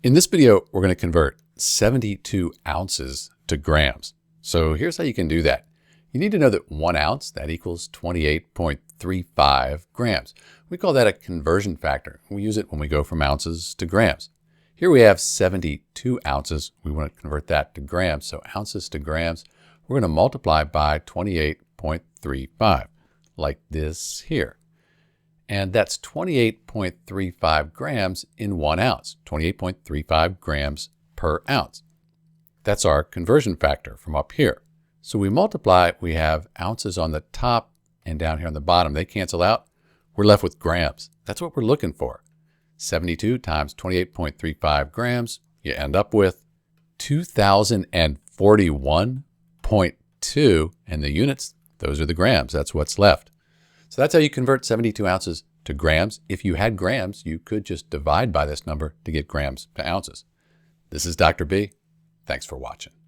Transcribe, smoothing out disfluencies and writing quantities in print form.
In this video, we're going to convert 72 ounces to grams. So here's how you can do that. You need to know that 1 ounce, that equals 28.35 grams. We call that a conversion factor. We use it when we go from ounces to grams. Here we have 72 ounces. We want to convert that to grams. So ounces to grams, we're going to multiply by 28.35, like this here. And that's 28.35 grams in 1 ounce, 28.35 grams per ounce. That's our conversion factor from up here. So we multiply, we have ounces on the top and down here on the bottom. They cancel out. We're left with grams. That's what we're looking for. 72 times 28.35 grams, you end up with 2,041.2, and the units, those are the grams. That's what's left. So that's how you convert 72 ounces to grams. If you had grams, you could just divide by this number to get grams to ounces. This is Dr. B. Thanks for watching.